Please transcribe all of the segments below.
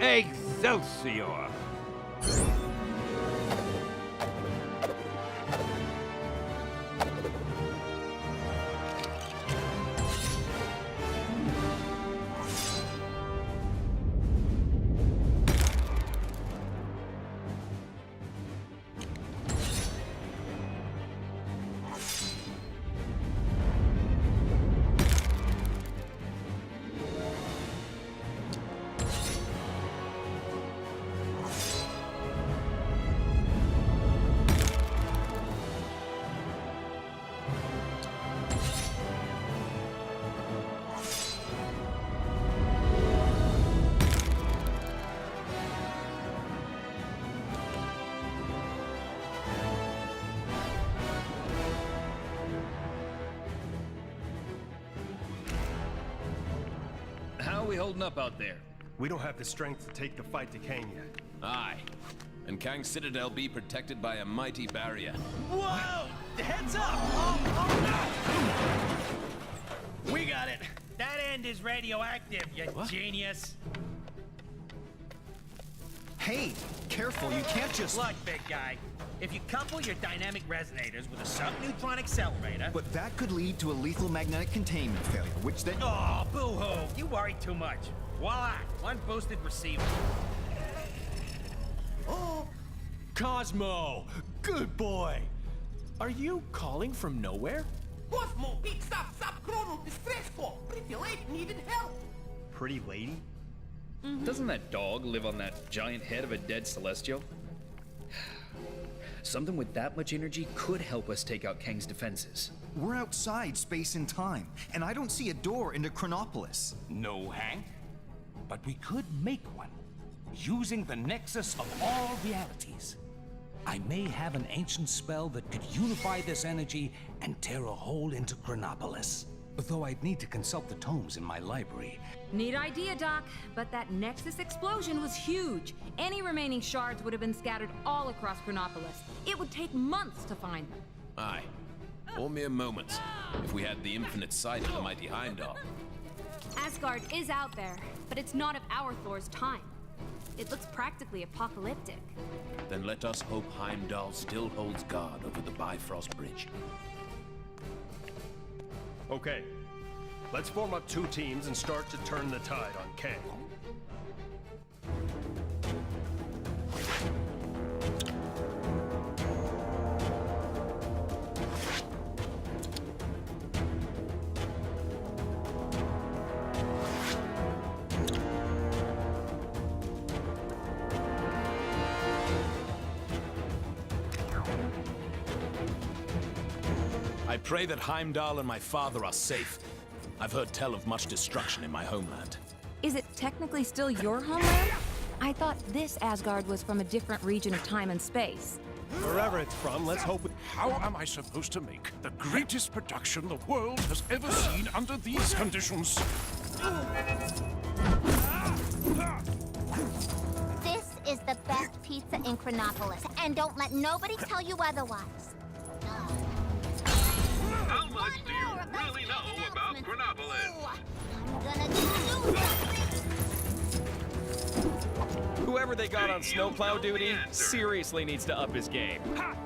Excelsior! How are we holding up out there? We don't have the strength to take the fight to Kang yet. Aye. And Kang's Citadel be protected by a mighty barrier. Whoa! Heads up! Oh. We got it. That end is radioactive, you genius. Hey, careful, you can't just... Look, big guy. If you couple your dynamic resonators with a subneutron accelerator... But that could lead to a lethal magnetic containment failure, which then... Oh, boo-hoo! You worry too much. Voila! One boosted receiver. Oh! Cosmo! Good boy! Are you calling from nowhere? Cosmo picks up subchronal distress call. Pretty lady needed help. Pretty lady? Doesn't that dog live on that giant head of a dead Celestial? Something with that much energy could help us take out Kang's defenses. We're outside space and time, and I don't see a door into Chronopolis. No, Hank. But we could make one, using the nexus of all realities. I may have an ancient spell that could unify this energy and tear a hole into Chronopolis. Though I'd need to consult the tomes in my library. Neat idea, Doc, but that Nexus explosion was huge. Any remaining shards would have been scattered all across Chronopolis. It would take months to find them. Aye. Or mere moments, if we had the infinite sight of the mighty Heimdall. Asgard is out there, but it's not of our Thor's time. It looks practically apocalyptic. Then let us hope Heimdall still holds guard over the Bifrost Bridge. Okay. Let's form up 2 teams and start to turn the tide on Kang. I pray that Heimdall and my father are safe. I've heard tell of much destruction in my homeland. Is it technically still your homeland? I thought this Asgard was from a different region of time and space. Wherever it's from, let's hope it... How am I supposed to make the greatest production the world has ever seen under these conditions? This is the best pizza in Chronopolis, and don't let nobody tell you otherwise. How much do you really know about Chronopolis? I'm gonna do Whoever they got on snowplow duty seriously needs to up his game.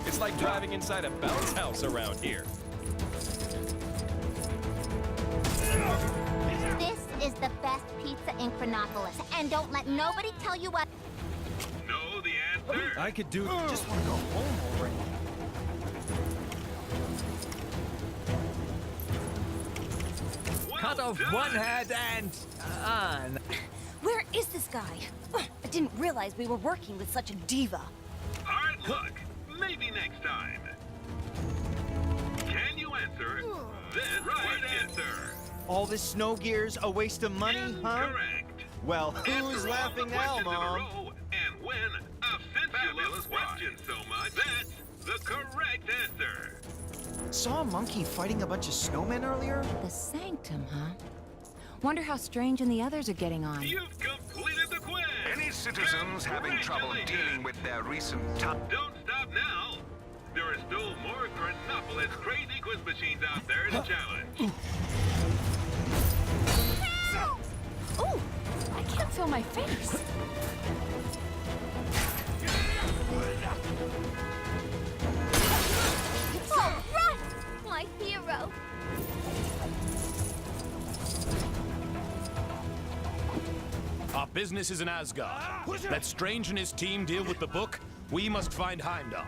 It's like driving inside a bounce house around here. This is the best pizza in Chronopolis, and don't let nobody tell you what. Know the answer? I could do... Just want to go home already. Cut off one head and... on. Where is this guy? I didn't realize we were working with such a diva. Hard luck. Maybe next time. Can you answer this right answer? All this snow gear's a waste of money, huh? Incorrect. Well, who's laughing now, Mom? And when a fabulous question so much, that's the correct answer. Saw a monkey fighting a bunch of snowmen earlier? The Sanctum, huh? Wonder how Strange and the others are getting on. You've completed the quiz. Any citizens having trouble dealing with their recent Don't stop now. There are still more Chronopolis crazy quiz machines out there to challenge. Ooh! I can't feel my face. Oh, run! My hero. Our business is in Asgard. Let Strange and his team deal with the book. We must find Heimdall.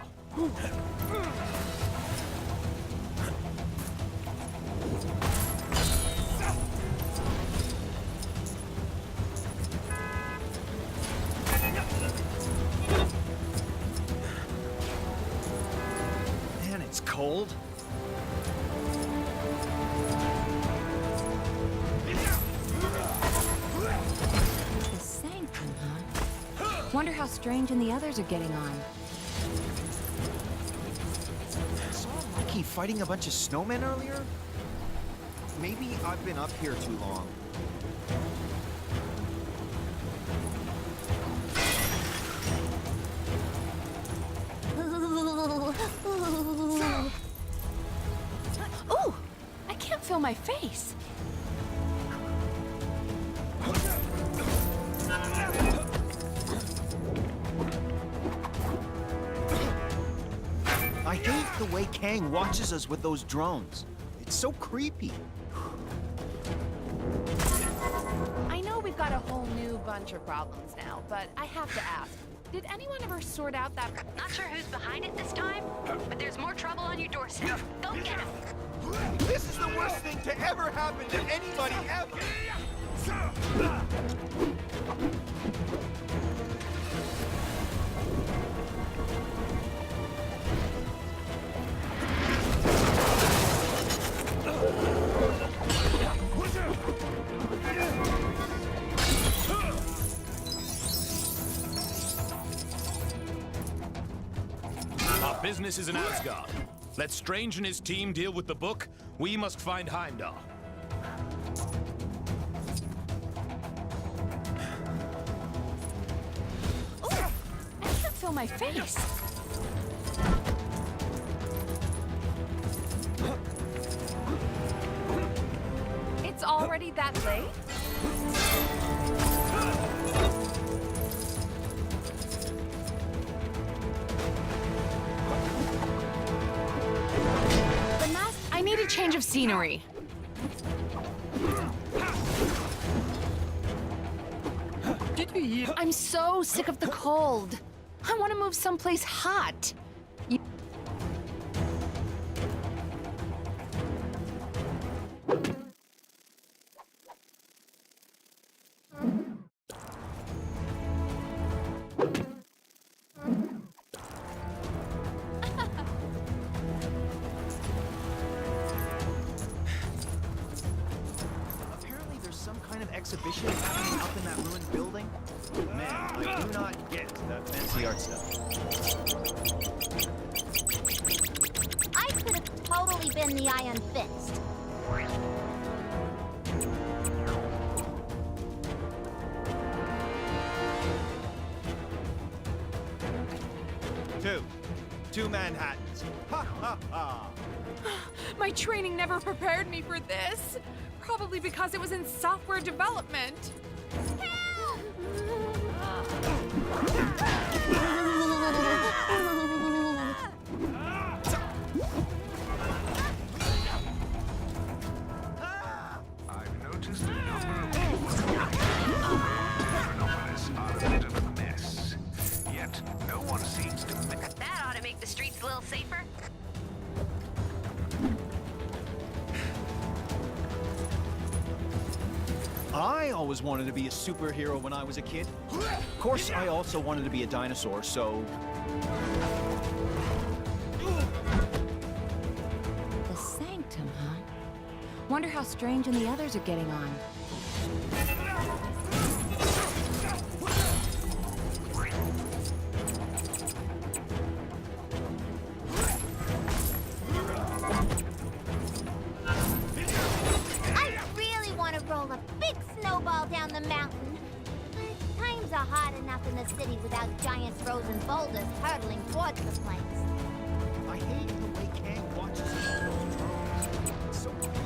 Man, it's cold. The Sanctum, huh? Wonder how Strange and the others are getting on. Saw Mikey fighting a bunch of snowmen earlier? Maybe I've been up here too long. Ooh! I can't feel my face. I hate the way Kang watches us with those drones. It's so creepy. I know we've got a whole new bunch of problems now, but I have to ask. Did anyone ever sort out that... Not sure who's behind it this time, but there's more trouble on your doorstep. Go get him! This is the worst thing to ever happen to anybody ever! Our business is in Asgard. Let Strange and his team deal with the book. We must find Heimdall. Ooh! I can't feel my face. It's already that late? I need a change of scenery. I'm so sick of the cold. I want to move someplace hot. Apparently there's some kind of exhibition happening up in that ruined building. Man, I do not get that fancy art stuff. I could have totally been the Iron Fist. Two Manhattans. Ha ha ha! My training never prepared me for this. Probably because it was in software development. I've noticed a number of people are a bit of a mess. Yet no one seems to That ought to make the streets a little safer. I always wanted to be a superhero when I was a kid. Of course, I also wanted to be a dinosaur, so... The Sanctum, huh? Wonder how Strange and the others are getting on. I really want to roll a big snowball down the mountain. But times are hard enough in the city without giant frozen boulders hurtling towards the place. I hate the way Kang watches us with those drones. It's so creepy.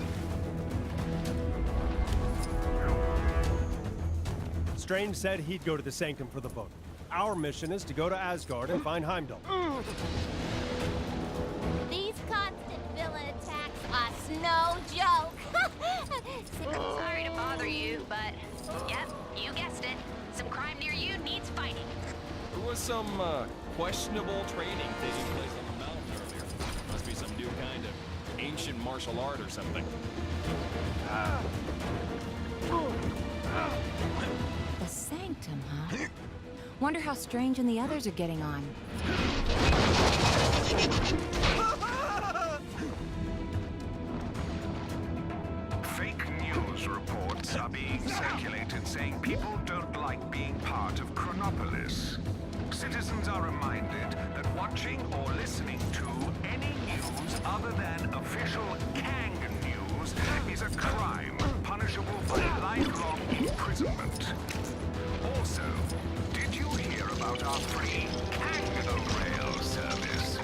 Strange said he'd go to the Sanctum for the book. Our mission is to go to Asgard and find Heimdall. These constant villain attacks are no joke. Sorry to bother you, but yep, you guessed it. Some crime near you needs fighting. There was some questionable training taking place on the mountain earlier. Must be some new kind of ancient martial art or something. The Sanctum, huh? Wonder how Strange and the others are getting on. Fake news reports are being circulated saying people don't like being part of Chronopolis. Citizens are reminded that watching or listening to any news other than official Kang news is a crime punishable by lifelong imprisonment. Also, did you hear about our free Kang-O-Rail service?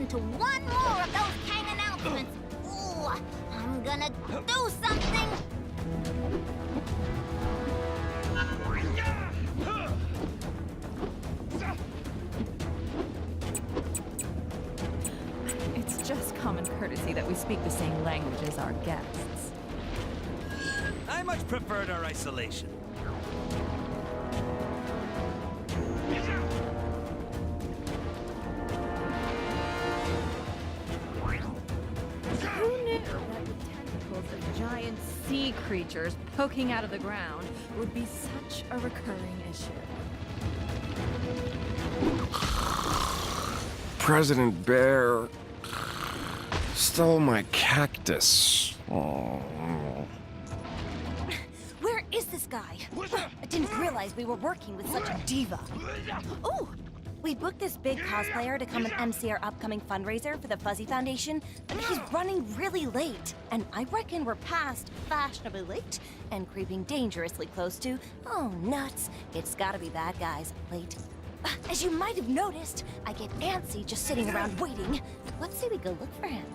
To one more of those Kang announcements. Ooh, I'm gonna do something. It's just common courtesy that we speak the same language as our guests. I much preferred our isolation. Who knew that the tentacles of giant sea creatures poking out of the ground would be such a recurring issue? President Bear stole my cactus. Oh. Where is this guy? I didn't realize we were working with such a diva. Ooh! We booked this big cosplayer to come and MC our upcoming fundraiser for the Fuzzy Foundation, but he's running really late. And I reckon we're past fashionably late and creeping dangerously close to, oh nuts, it's gotta be bad guys late. As you might have noticed, I get antsy just sitting around waiting. Let's say we go look for him.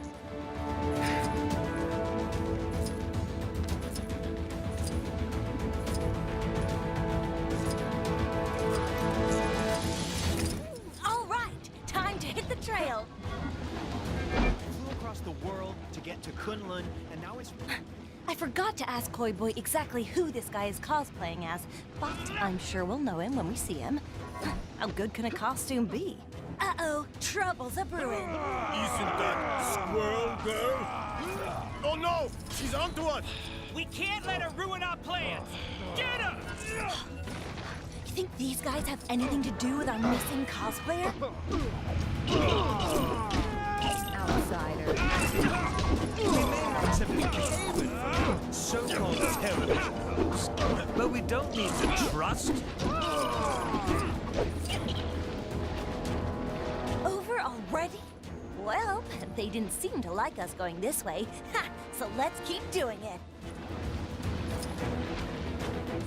Trail. Flew across the world to get to Kunlun, and now it's... I forgot to ask Koi Boy exactly who this guy is cosplaying as, but I'm sure we'll know him when we see him. How good can a costume be? Uh-oh, trouble's a-brewing. Isn't that Squirrel Girl? Oh no! She's onto us! We can't let her ruin our plans! Get her! You think these guys have anything to do with our missing cosplayer? Outsider. We may have some haven for so-called terrorists, but we don't need to trust. Over already? Well, they didn't seem to like us going this way, so let's keep doing it.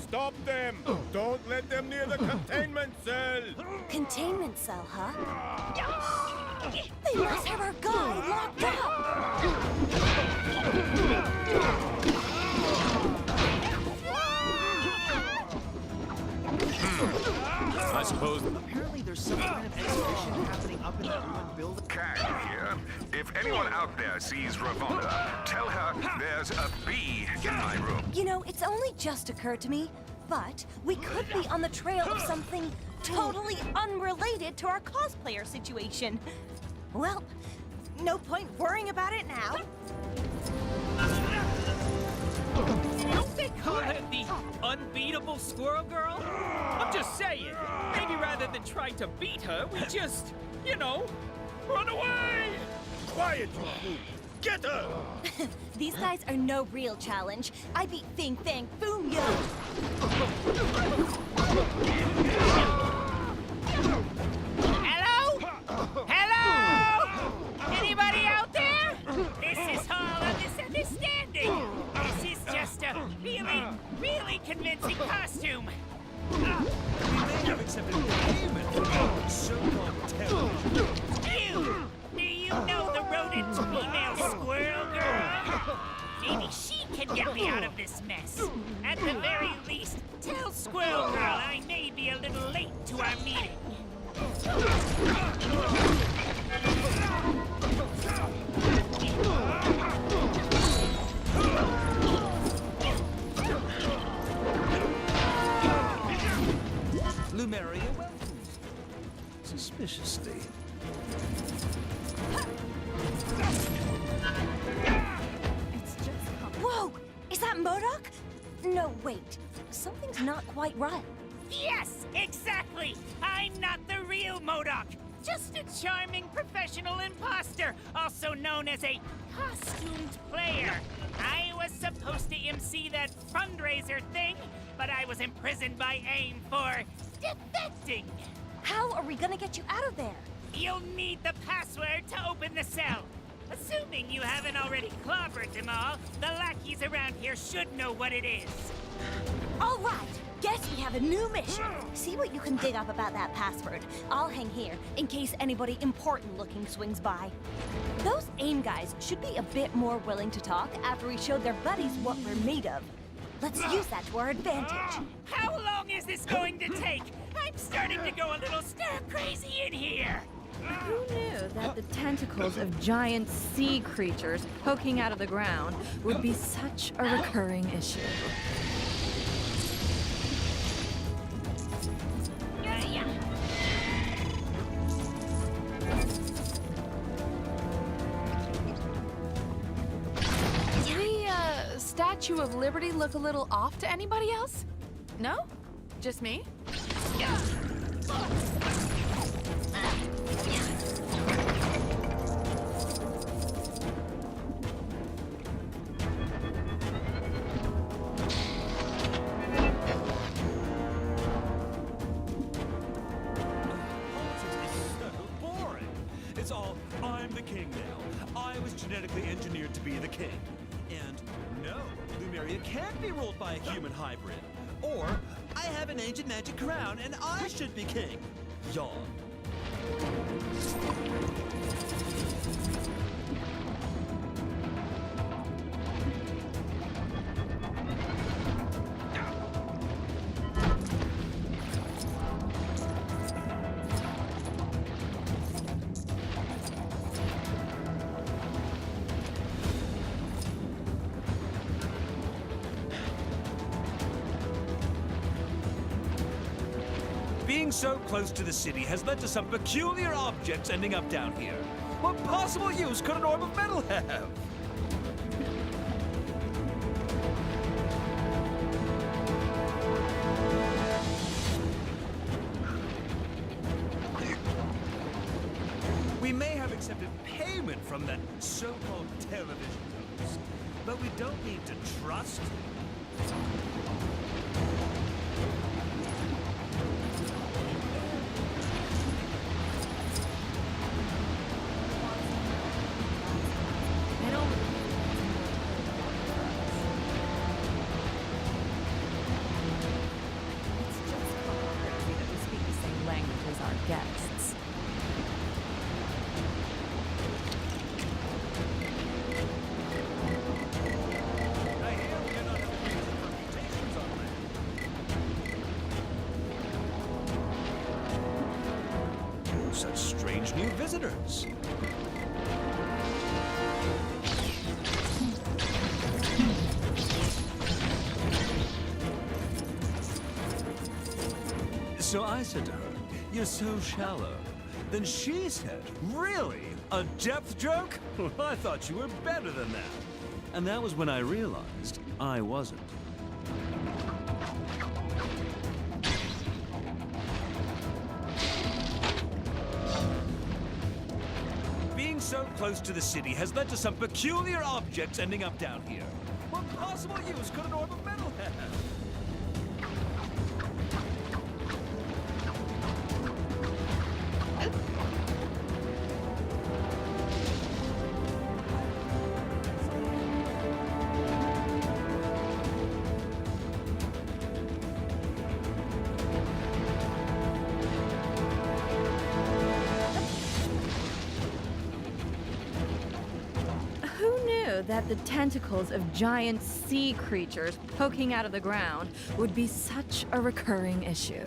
Stop them! Don't let them near the containment cell! Containment cell, huh? They must have our guy locked up! I suppose... Apparently there's some kind of exhibition happening up in that ruined building. Kang here. If anyone out there sees Ravonna, tell her there's a bee in my room. You know, it's only just occurred to me, but we could be on the trail of something totally unrelated to our cosplayer situation. Well, no point worrying about it now. Don't they call her the unbeatable squirrel girl? I'm just saying, maybe rather than trying to beat her, we just, you know, run away! Quiet, you fool! Get her! These guys are no real challenge. I beat Fing Fang Boom Yo! Hello? Hello? Anybody out there? This is all a misunderstanding. This is just a really convincing costume. We may have accepted payment for that so-called television. Do you know the rodent female squirrel girl? Maybe she can get me out of this mess. At the very least, tell Squirrel Girl I may be a little late to our meeting. Lumeria welcomes suspiciously. Whoa! Is that MODOK? No, wait. Something's not quite right. Yes, exactly! I'm not the real MODOK. Just a charming professional imposter, also known as a costumed player. I was supposed to MC that fundraiser thing, but I was imprisoned by AIM for defecting. How are we gonna get you out of there? You'll need the password to open the cell. Assuming you haven't already clobbered them all, the lackeys around here should know what it is. All right, guess we have a new mission. See what you can dig up about that password. I'll hang here in case anybody important-looking swings by. Those AIM guys should be a bit more willing to talk after we showed their buddies what we're made of. Let's use that to our advantage. How long is this going to take? I'm starting to go a little stir-crazy in here. Who knew that the tentacles of giant sea creatures poking out of the ground would be such a recurring issue? Does the Statue of Liberty look a little off to anybody else? No? Just me? It's all, I'm the king now. I was genetically engineered to be the king. And no, Lumeria can't be ruled by a human hybrid. Or, I have an ancient magic crown and I should be king. Yawn. Being so close to the city has led to some peculiar objects ending up down here. What possible use could an orb of metal have? We may have accepted payment from that so-called television host, but we don't need to trust him. Guests. Such strange new visitors. So I said to her, "You're so shallow." Then she said, "Really? A depth joke? I thought you were better than that." And that was when I realized I wasn't. Being so close to the city has led to some peculiar objects ending up down here. What possible use could an orb of metal have? Who knew that the tentacles of giant sea creatures poking out of the ground would be such a recurring issue?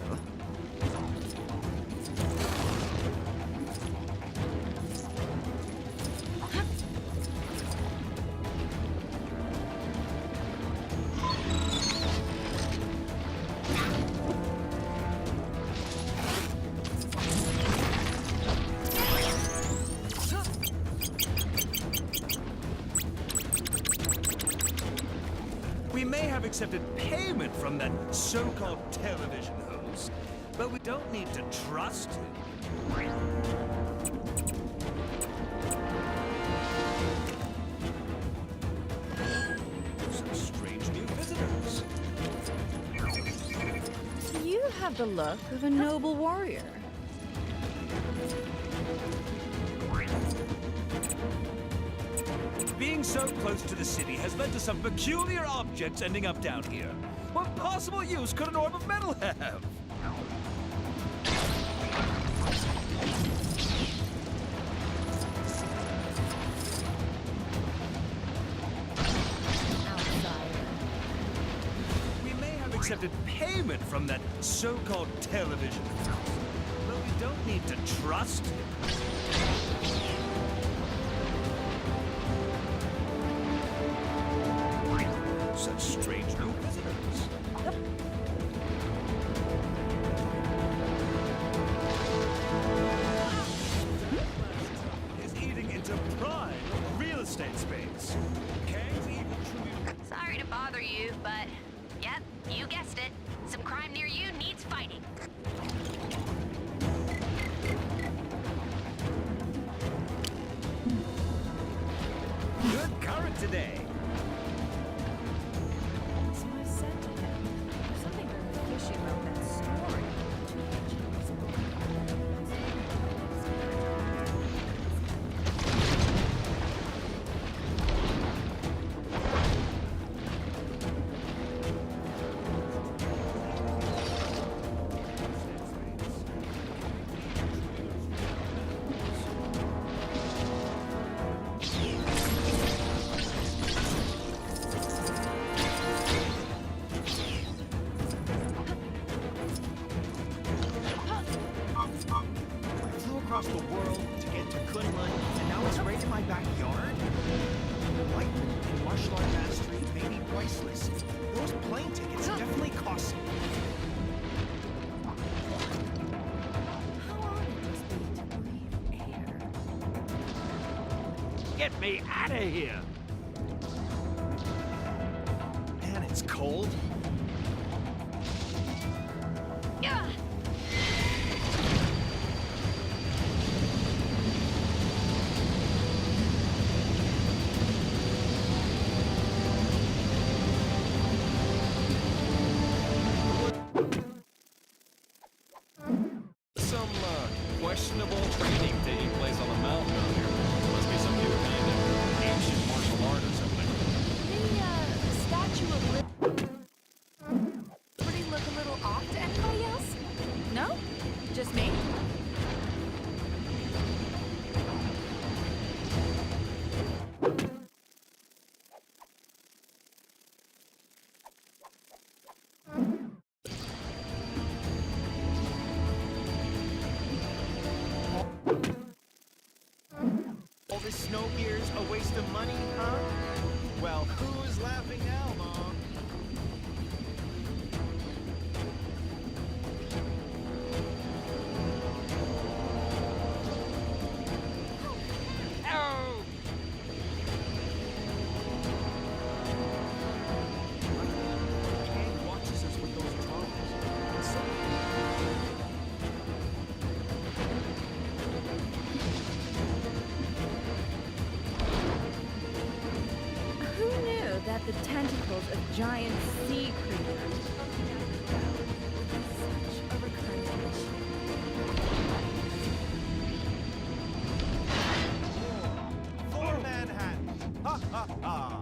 We may have accepted payment from that so-called television host, but we don't need to trust him. Some strange new visitors. You have the look of a noble warrior. Being so close to the city has led to some peculiar objects ending up down here. What possible use could an orb of metal have? We may have accepted payment from that so-called television house, but we don't need to trust him. Such strange new visitors. Is eating into prime real estate space. Kang's evil truly. Sorry to bother you, but yep, you guessed it. Some crime near you needs fighting. Good current today. So I said to him, there's something really fishy about that story. Across the world to get to Kunlun, and now it's right in my backyard? Enlightenment and martial art mastery may be priceless. Those plane tickets definitely cost me. How odd it must be to breathe air. Get me out of here! Man, it's cold. Some questionable training taking place on the mountain out here. Must be some new kind of ancient martial art or something. The Statue of Liberty look a little off to anybody else? No? Just me? All this snow gear's a waste of money, huh? Well, who's laughing now, Mom? Oh! Kang watches us with those drones. giant sea creatures poking out of the ground would be such a recurring issue. For Manhattan! Ha ha ha!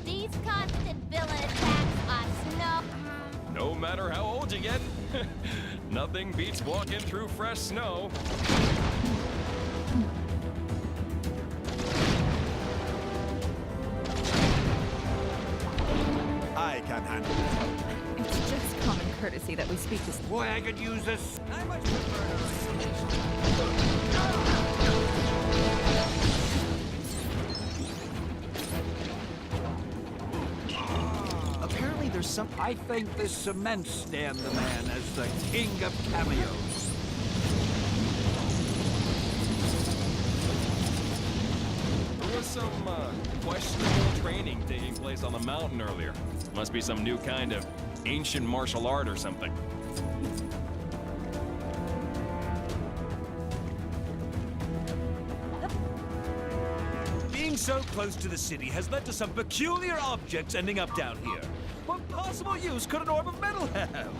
These constant villain attacks on snow. No matter how old you get, nothing beats walking through fresh snow. I can handle it. It's just common courtesy that we speak this. Boy, I could use this. I much prefer Apparently there's some... I think this cements Stan the Man as the king of cameos. There was some questionable training taking place on the mountain earlier. Must be some new kind of ancient martial art or something. Being so close to the city has led to some peculiar objects ending up down here. What possible use could an orb of metal have?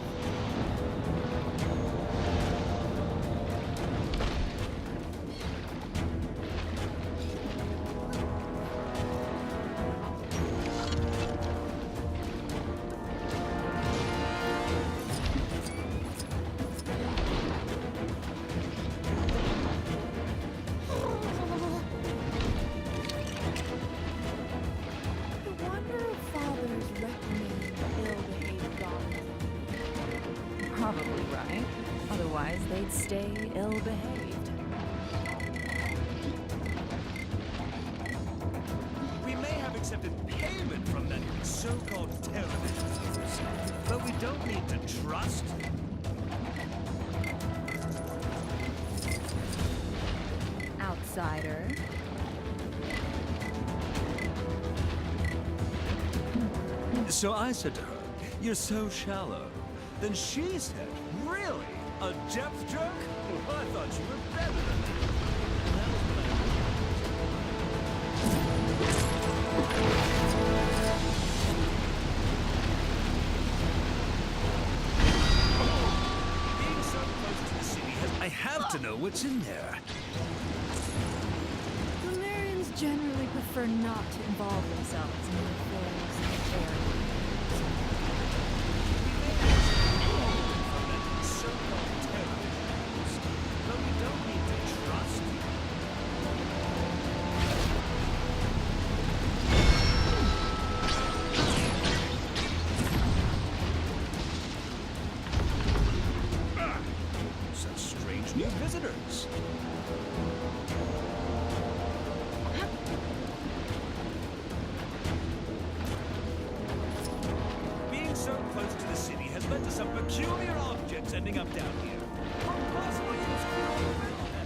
I wonder if fathers recommend ill-behaved daughters. Probably right. Otherwise, they'd stay ill-behaved. We may have accepted payment from that so-called television host, but we don't need to trust. Outsider. So I said to her, "You're so shallow." Then she said, "Really? A depth joke? Well, I thought you were better than that." And that was when being so close to the city I have to know what's in there. Grammarians generally prefer not to involve themselves in the affairs of their But we don't need to trust. Such strange new visitors. Being so close to the city has led to some peculiar objects ending up down here. What possible use could an orb of metal have?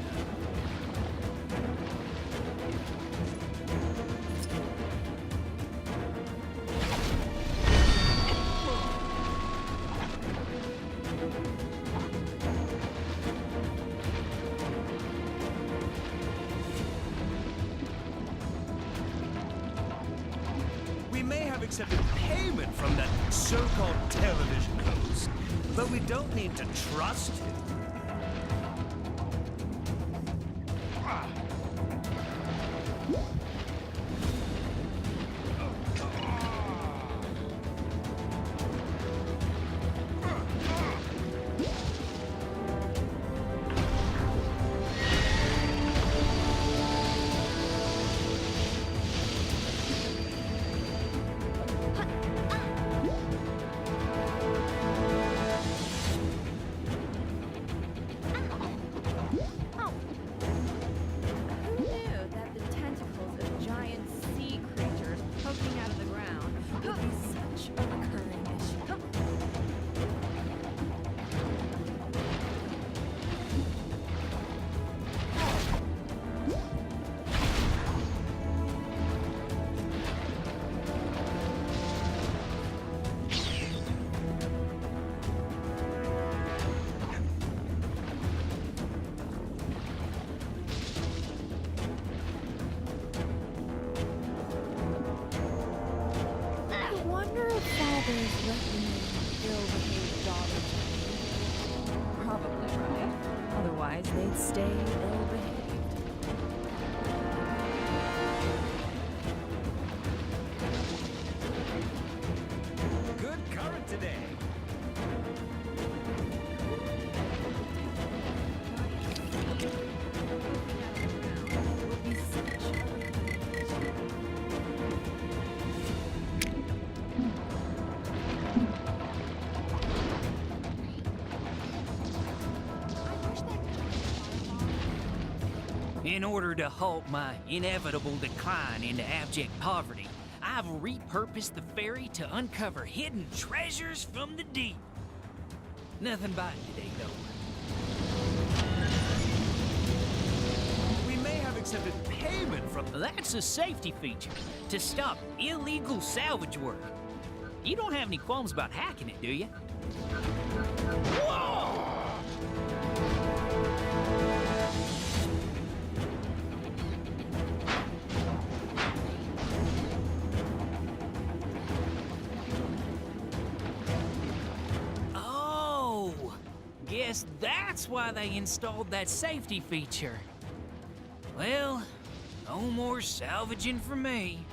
We may have accepted payment from that so-called television host, but we don't need to trust him. Otherwise, they'd stay ill-behaved. Good current today. In order to halt my inevitable decline into abject poverty, I've repurposed the ferry to uncover hidden treasures from the deep. Nothing biting today, though. We may have accepted payment from... That's a safety feature, to stop illegal salvage work. You don't have any qualms about hacking it, do you? Whoa! Guess that's why they installed that safety feature. Well, no more salvaging for me.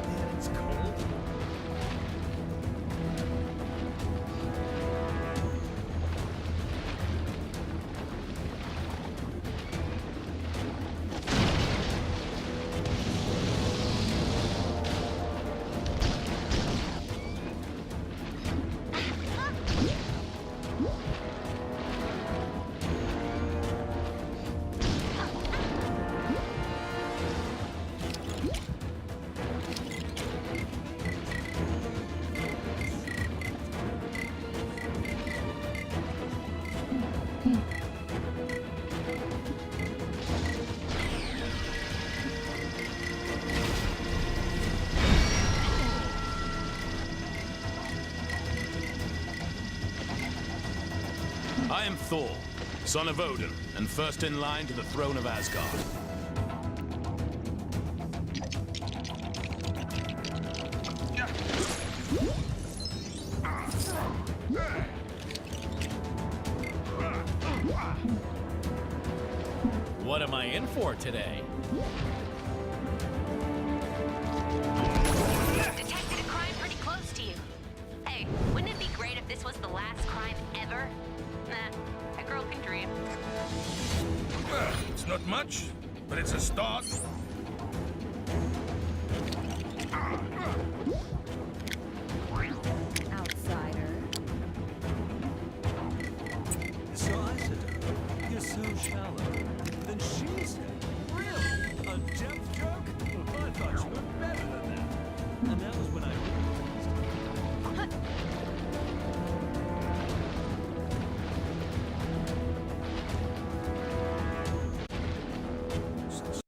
Man, it's cold. I am Thor, son of Odin, and first in line to the throne of Asgard. What am I in for today? Detected a crime pretty close to you. Hey, wouldn't it be great if this was the last crime ever? Nah, a girl can dream. Well, it's not much, but it's a start. Outsider. So I said to her, "You're so shallow." Then she said, "Really? A depth joke? I thought you were better than that." And now